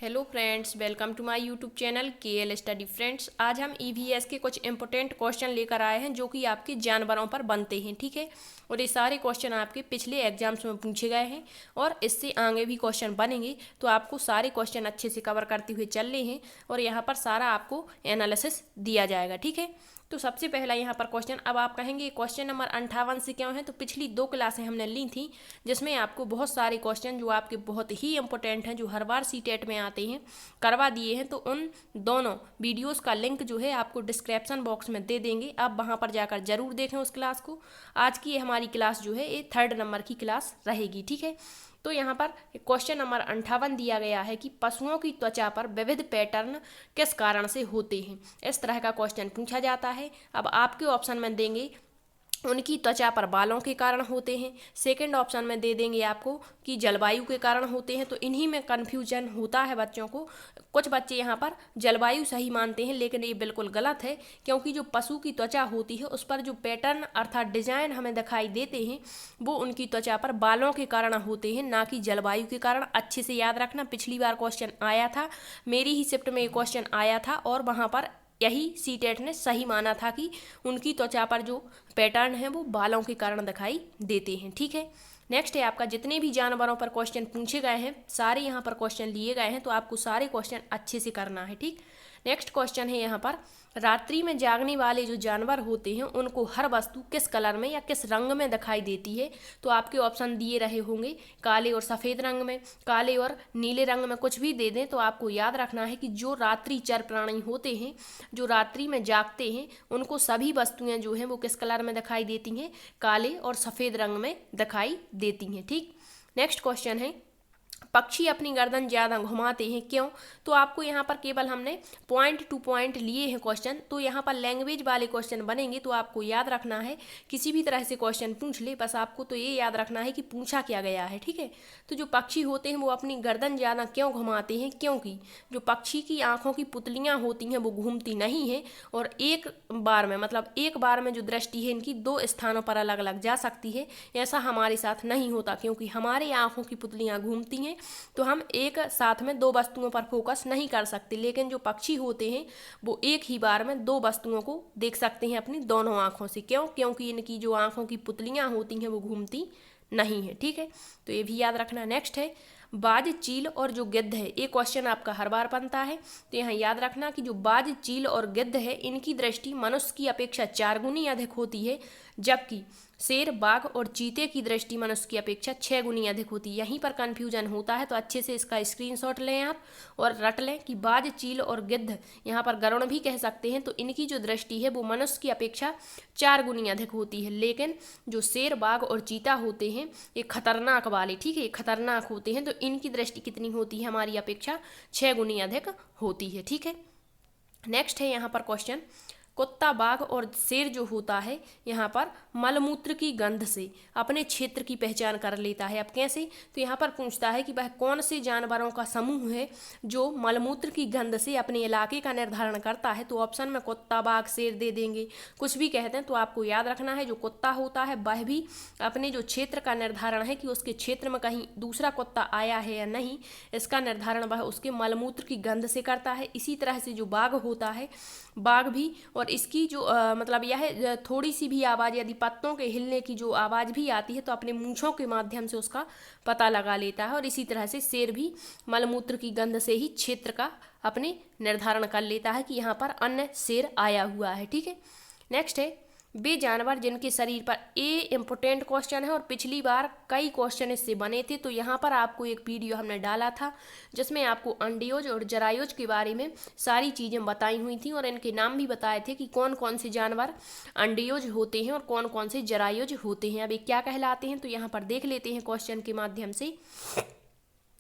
Hello friends, welcome to my YouTube channel KL study friends. आज हम EVS के कुछ इंपॉर्टेंट क्वेश्चन लेकर आए हैं जो कि आपके जानवरों पर बनते हैं, ठीक है। और ये सारे क्वेश्चन आपके पिछले एग्जाम्स में पूछे गए हैं और इससे आगे भी क्वेश्चन बनेंगे, तो आपको सारे क्वेश्चन अच्छे से कवर करते हुए चलने हैं और यहाँ पर सारा आपको एनालिसिस दिया जाएगा, ठीक है। तो सबसे पहला यहाँ पर क्वेश्चन, अब आप कहेंगे क्वेश्चन नंबर 58 से क्यों है, तो पिछली 2 क्लासें हमने ली थी जिसमें आपको बहुत सारे क्वेश्चन जो आपके बहुत ही इंपॉर्टेंट हैं, जो हर बार सीटेट में आते हैं, करवा दिए हैं। तो उन दोनों वीडियोस का लिंक जो है आपको डिस्क्रिप्शन बॉक्स में दे देंगे, आप वहाँ पर जाकर जरूर देखें उस क्लास को। आज की हमारी क्लास जो है ये 3rd नंबर की क्लास रहेगी, ठीक है। तो यहाँ पर क्वेश्चन नंबर 58 दिया गया है कि पशुओं की त्वचा पर विविध पैटर्न किस कारण से होते हैं। इस तरह का क्वेश्चन पूछा जाता है। अब आपके ऑप्शन में देंगे उनकी त्वचा पर बालों के कारण होते हैं, सेकंड ऑप्शन में दे देंगे आपको कि जलवायु के कारण होते हैं। तो इन्हीं में कन्फ्यूजन होता है बच्चों को। कुछ बच्चे यहाँ पर जलवायु सही मानते हैं, लेकिन ये बिल्कुल गलत है, क्योंकि जो पशु की त्वचा होती है उस पर जो पैटर्न अर्थात डिजाइन हमें दिखाई देते हैं वो उनकी त्वचा पर बालों के कारण होते हैं, ना कि जलवायु के कारण। अच्छे से याद रखना, पिछली बार क्वेश्चन आया था, मेरी ही शिफ्ट में ये क्वेश्चन आया था और वहाँ पर यही सीटेट ने सही माना था कि उनकी त्वचा पर जो पैटर्न है वो बालों के कारण दिखाई देते हैं, ठीक है। नेक्स्ट है आपका, जितने भी जानवरों पर क्वेश्चन पूछे गए हैं सारे यहाँ पर क्वेश्चन लिए गए हैं, तो आपको सारे क्वेश्चन अच्छे से करना है, ठीक। नेक्स्ट क्वेश्चन है यहाँ पर, रात्रि में जागने वाले जो जानवर होते हैं उनको हर वस्तु किस कलर में या किस रंग में दिखाई देती है। तो आपके ऑप्शन दिए रहे होंगे काले और सफ़ेद रंग में, काले और नीले रंग में, कुछ भी दे दें। तो आपको याद रखना है कि जो रात्रि चर प्राणी होते हैं, जो रात्रि में जागते हैं, उनको सभी वस्तुएं जो हैं वो किस कलर में दिखाई देती हैं, काले और सफ़ेद रंग में दिखाई देती हैं, ठीक। नेक्स्ट क्वेश्चन है, पक्षी अपनी गर्दन ज़्यादा घुमाते हैं क्यों। तो आपको यहाँ पर केवल हमने पॉइंट टू पॉइंट लिए हैं क्वेश्चन, तो यहाँ पर लैंग्वेज वाले क्वेश्चन बनेंगे। तो आपको याद रखना है, किसी भी तरह से क्वेश्चन पूछ ले, बस आपको तो ये याद रखना है कि पूछा क्या गया है, ठीक है। तो जो पक्षी होते हैं वो अपनी गर्दन ज़्यादा क्यों घुमाते हैं, क्योंकि जो पक्षी की आँखों की पुतलियाँ होती हैं वो घूमती नहीं हैं और एक बार में, मतलब एक बार में जो दृष्टि है इनकी 2 स्थानों पर अलग अलग जा सकती है। ऐसा हमारे साथ नहीं होता, क्योंकि हमारी आँखों की पुतलियाँ घूमती हैं, तो हम एक साथ में 2 वस्तुओं पर फोकस नहीं कर सकते। लेकिन जो पक्षी होते हैं वो एक ही बार में 2 वस्तुओं को देख सकते हैं अपनी दोनों आँखों से। क्यों? क्योंकि इनकी जो आँखों की पुतलियाँ होती हैं वो घूमती नहीं है, ठीक है। तो ये भी याद रखना। नेक्स्ट है, बाज, चील और जो गिद्ध है, ये क्वेश्चन आपका हर बार बनता है। तो यहाँ याद रखना कि जो बाज, चील और गिद्ध है इनकी दृष्टि मनुष्य की अपेक्षा 4 गुनी अधिक होती है, जबकि शेर, बाघ और चीते की दृष्टि मनुष्य की अपेक्षा 6 गुनी अधिक होती है। यहीं पर कन्फ्यूजन होता है, तो अच्छे से इसका स्क्रीनशॉट लें आप और रट लें कि बाज, चील और गिद्ध, यहाँ पर गरुड़ भी कह सकते हैं, तो इनकी जो दृष्टि है वो मनुष्य की अपेक्षा 4 गुनी अधिक होती है। लेकिन जो शेर, बाघ और चीता होते हैं ये खतरनाक वाले, ठीक है, ये खतरनाक होते हैं, तो इनकी दृष्टि कितनी होती है, हमारी अपेक्षा 6 गुनी अधिक होती है, ठीक है। नेक्स्ट है यहाँ पर क्वेश्चन, कुत्ता, बाघ और शेर जो होता है यहाँ पर मलमूत्र की गंध से अपने क्षेत्र की पहचान कर लेता है। अब कैसे? तो यहाँ पर पूछता है कि वह कौन से जानवरों का समूह है जो मलमूत्र की गंध से अपने इलाके का निर्धारण करता है। तो ऑप्शन में कुत्ता, बाघ, शेर दे देंगे, कुछ भी कहते हैं। तो आपको याद रखना है जो कुत्ता होता है वह भी अपने जो क्षेत्र का निर्धारण है कि उसके क्षेत्र में कहीं दूसरा कुत्ता आया है या नहीं, इसका निर्धारण वह उसके मलमूत्र की गंध से करता है। इसी तरह से जो बाघ होता है, बाघ भी, और इसकी जो मतलब यह थोड़ी सी भी आवाज़, यदि पत्तों के हिलने की जो आवाज़ भी आती है तो अपने मूंछों के माध्यम से उसका पता लगा लेता है। और इसी तरह से शेर भी मलमूत्र की गंध से ही क्षेत्र का अपने निर्धारण कर लेता है कि यहाँ पर अन्य शेर आया हुआ है, ठीक है। नेक्स्ट है, वे जानवर जिनके शरीर पर, ये इंपॉर्टेंट क्वेश्चन है और पिछली बार कई क्वेश्चन इससे बने थे। तो यहाँ पर आपको एक वीडियो हमने डाला था जिसमें आपको अंडयोज और जरायुज के बारे में सारी चीज़ें बताई हुई थी और इनके नाम भी बताए थे कि कौन कौन से जानवर अंडयोज होते हैं और कौन कौन से जरायुज होते हैं। अब ये क्या कहलाते हैं, तो यहाँ पर देख लेते हैं क्वेश्चन के माध्यम से।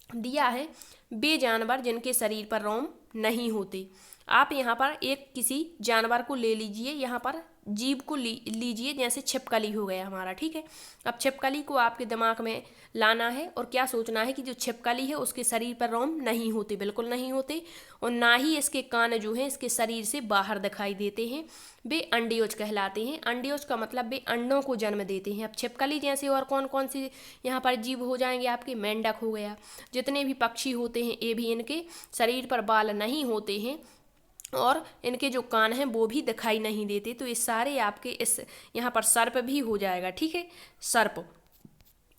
दिया है, वे जानवर जिनके शरीर पर रोम नहीं होते। आप यहाँ पर एक किसी जानवर को ले लीजिए, यहाँ पर जीव को लीजिए, जैसे छिपकली हो गया हमारा, ठीक है। अब छिपकली को आपके दिमाग में लाना है और क्या सोचना है कि जो छिपकली है उसके शरीर पर रोम नहीं होते, बिल्कुल नहीं होते, और ना ही इसके कान जो हैं इसके शरीर से बाहर दिखाई देते हैं। वे अंडीयोज कहलाते हैं। अंडीयोज का मतलब वे अंडों को जन्म देते हैं। अब छिपकली जैसे और कौन कौन से यहाँ पर जीव हो जाएंगे आपके, मेंढक हो गया, जितने भी पक्षी होते हैं ये भी इनके शरीर पर बाल नहीं होते हैं और इनके जो कान हैं वो भी दिखाई नहीं देते। तो ये सारे आपके इस यहाँ पर सर्प भी हो जाएगा, ठीक है। सर्प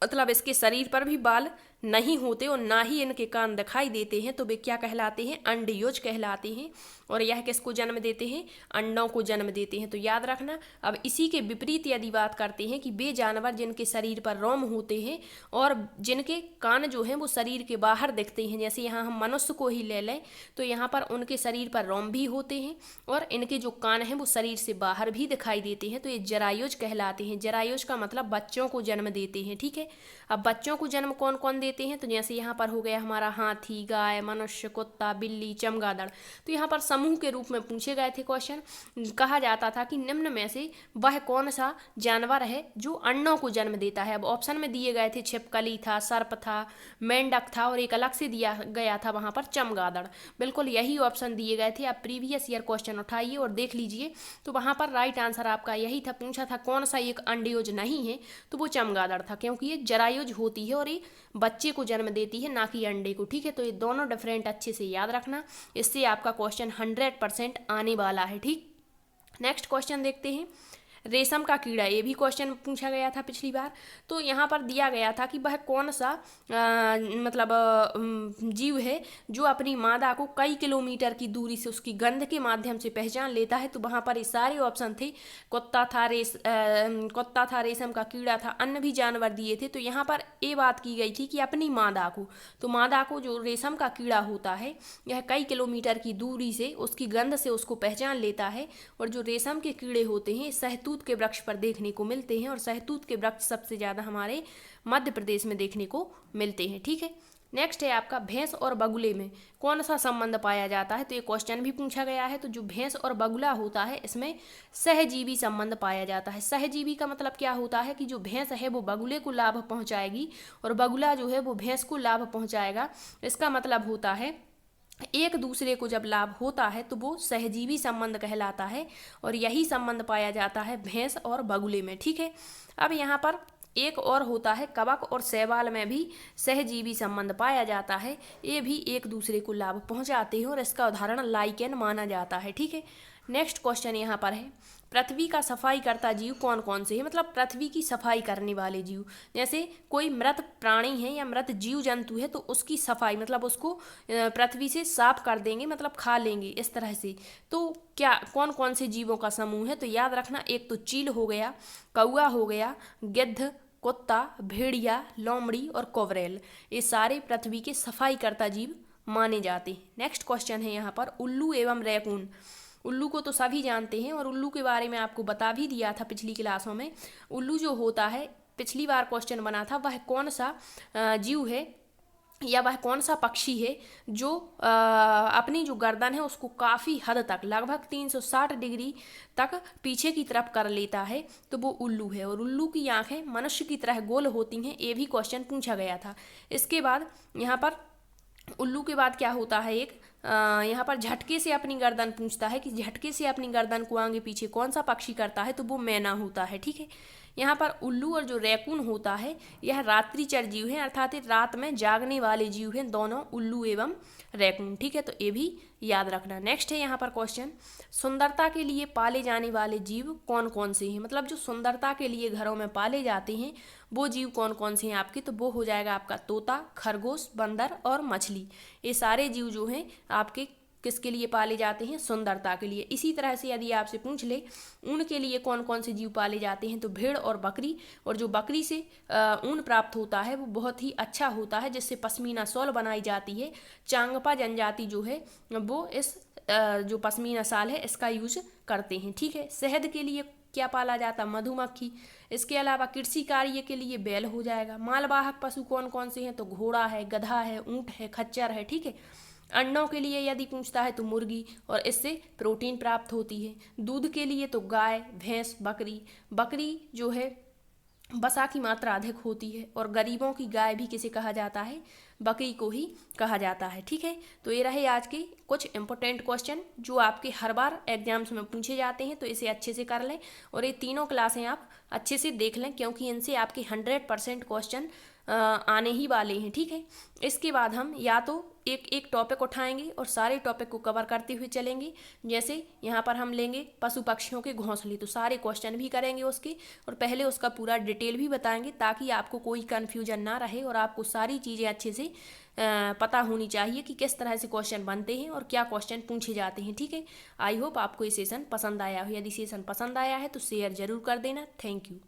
मतलब इसके शरीर पर भी बाल नहीं होते और ना ही इनके कान दिखाई देते हैं, तो वे क्या कहलाते हैं, अंडीयोज कहलाते हैं। और यह किसको जन्म देते हैं, अंडों को जन्म देते हैं। तो याद रखना। अब इसी के विपरीत यदि बात करते हैं कि वे जानवर जिनके शरीर पर रोम होते हैं और जिनके कान जो हैं वो शरीर के बाहर दिखते हैं, जैसे यहाँ हम मनुष्य को ही ले लें तो यहाँ पर उनके शरीर पर रोम भी होते हैं और इनके जो कान हैं वो शरीर से बाहर भी दिखाई देते हैं, तो ये जरायुज कहलाते हैं। जरायुज का मतलब बच्चों को जन्म देते हैं, ठीक है। अब बच्चों को जन्म कौन कौन देते हैं, तो जैसे यहाँ पर हो गया हमारा हाथी, गाय, मनुष्य, कुत्ता, बिल्ली, चमगादड़। तो यहाँ पर समूह के रूप में पूछे गए थे क्वेश्चन। कहा जाता था कि निम्न में से वह कौन सा जानवर है जो अंडों को जन्म देता है। अब ऑप्शन में दिए गए थे छिपकली था, सर्प था, मेंढक था और एक अलग से दिया गया था वहाँ पर चमगादड़। बिल्कुल यही ऑप्शन दिए गए थे। आप प्रीवियस ईयर क्वेश्चन उठाइए और देख लीजिए, तो वहाँ पर राइट आंसर आपका यही था। पूछा था कौन सा एक अंडयोज नहीं है, तो वो चमगादड़ था, क्योंकि ये जरायुज होती है और ये बच्चे को जन्म देती है, ना कि अंडे को, ठीक है। तो ये दोनों डिफरेंट अच्छे से याद रखना, इससे आपका क्वेश्चन 100% आने वाला है, ठीक। नेक्स्ट क्वेश्चन देखते हैं। रेशम का कीड़ा, ये भी क्वेश्चन पूछा गया था पिछली बार। तो यहाँ पर दिया गया था कि वह कौन सा जीव है जो अपनी मादा को कई किलोमीटर की दूरी से उसकी गंध के माध्यम से पहचान लेता है। तो वहाँ पर ये सारे ऑप्शन थे। कुत्ता था, रेशम का कीड़ा था, अन्य भी जानवर दिए थे। तो यहाँ पर ये बात की गई थी कि अपनी मादा को, तो मादा को जो रेशम का कीड़ा होता है यह कई किलोमीटर की दूरी से उसकी गंध से उसको पहचान लेता है। और जो रेशम के कीड़े होते हैं सहतूत के वृक्ष पर देखने को मिलते हैं और सहतूत के वृक्ष सबसे ज़्यादा हमारे मध्य प्रदेश में देखने को मिलते हैं, ठीक है। नेक्स्ट है आपका भैंस और बगुले में कौन सा संबंध पाया जाता है। तो ये क्वेश्चन भी पूछा गया है। तो जो भैंस और बगुला होता है इसमें सहजीवी संबंध पाया जाता है। सहजीवी का मतलब क्या होता है कि जो भैंस है वो बगुले को लाभ पहुंचाएगी और बगुला जो है वो भैंस को लाभ पहुंचाएगा। इसका मतलब होता है एक दूसरे को जब लाभ होता है तो वो सहजीवी संबंध कहलाता है और यही संबंध पाया जाता है भैंस और बगुले में, ठीक है। अब यहाँ पर एक और होता है, कवक और शैवाल में भी सहजीवी संबंध पाया जाता है। ये भी एक दूसरे को लाभ पहुंचाते हैं और इसका उदाहरण लाइकेन माना जाता है, ठीक है। नेक्स्ट क्वेश्चन यहाँ पर है, पृथ्वी का सफाई करता जीव कौन कौन से है। मतलब पृथ्वी की सफाई करने वाले जीव, जैसे कोई मृत प्राणी है या मृत जीव जंतु है तो उसकी सफाई मतलब उसको पृथ्वी से साफ कर देंगे, मतलब खा लेंगे इस तरह से। तो क्या कौन कौन से जीवों का समूह है, तो याद रखना, एक तो चील हो गया, कौआ हो गया, गिद्ध, कुत्ता, भेड़िया, लोमड़ी और कोवरेल। ये सारे पृथ्वी के सफाई करता जीव माने जाते हैं। नेक्स्ट क्वेश्चन है यहाँ पर, उल्लू एवं रैकून। उल्लू को तो सभी जानते हैं और उल्लू के बारे में आपको बता भी दिया था पिछली क्लासों में। उल्लू जो होता है, पिछली बार क्वेश्चन बना था, वह कौन सा जीव है या वह कौन सा पक्षी है जो अपनी जो गर्दन है उसको काफ़ी हद तक लगभग 360 डिग्री तक पीछे की तरफ कर लेता है, तो वो उल्लू है। और उल्लू की आंखें मनुष्य की तरह गोल होती हैं, ये भी क्वेश्चन पूछा गया था। इसके बाद यहाँ पर उल्लू के बाद क्या होता है, एक यहाँ पर झटके से अपनी गर्दन पूछता है कि झटके से अपनी गर्दन को आगे पीछे कौन सा पक्षी करता है, तो वो मैना होता है, ठीक है। यहाँ पर उल्लू और जो रैकून होता है यह रात्रिचर जीव है, अर्थात रात में जागने वाले जीव हैं दोनों, उल्लू एवं रैकून, ठीक है। तो ये भी याद रखना। नेक्स्ट है यहाँ पर क्वेश्चन, सुंदरता के लिए पाले जाने वाले जीव कौन कौन से हैं। मतलब जो सुंदरता के लिए घरों में पाले जाते हैं वो जीव कौन कौन से हैं आपके, तो वो हो जाएगा आपका तोता, खरगोश, बंदर और मछली। ये सारे जीव जो हैं आपके किसके लिए पाले जाते हैं, सुंदरता के लिए। इसी तरह से यदि आपसे पूछ ले ऊन के लिए कौन कौन से जीव पाले जाते हैं, तो भेड़ और बकरी। और जो बकरी से ऊन प्राप्त होता है वो बहुत ही अच्छा होता है, जिससे पश्मीना शॉल बनाई जाती है। चांगपा जनजाति जो है वो इस जो पश्मीना शाल है इसका यूज करते हैं, ठीक है। शहद के लिए क्या पाला जाता, मधुमक्खी। इसके अलावा कृषि कार्य के लिए बैल हो जाएगा। मालवाहक पशु कौन कौन से हैं, तो घोड़ा है, गधा है, ऊंट है, खच्चर है, ठीक है। अंडों के लिए यदि पूछता है तो मुर्गी, और इससे प्रोटीन प्राप्त होती है। दूध के लिए तो गाय, भैंस, बकरी। बकरी जो है वसा की मात्रा अधिक होती है, और गरीबों की गाय भी किसे कहा जाता है, बकरी को ही कहा जाता है। ठीक है, तो ये रहे आज के कुछ इंपॉर्टेंट क्वेश्चन जो आपके हर बार एग्जाम्स में पूछे जाते हैं, तो इसे अच्छे से कर लें और ये तीनों क्लासें आप अच्छे से देख लें, क्योंकि इनसे आपके 100% क्वेश्चन आने ही वाले हैं। ठीक है, इसके बाद हम या तो एक एक टॉपिक उठाएंगे और सारे टॉपिक को कवर करते हुए चलेंगे। जैसे यहाँ पर हम लेंगे पशु पक्षियों के घोंसले, तो सारे क्वेश्चन भी करेंगे उसके, और पहले उसका पूरा डिटेल भी बताएंगे, ताकि आपको कोई कन्फ्यूजन ना रहे और आपको सारी चीज़ें अच्छे से पता होनी चाहिए कि किस तरह से क्वेश्चन बनते हैं और क्या क्वेश्चन पूछे जाते हैं। ठीक है, आई होप आपको ये सेशन पसंद आया हो। यदि सेशन पसंद आया है तो शेयर ज़रूर कर देना। Thank you.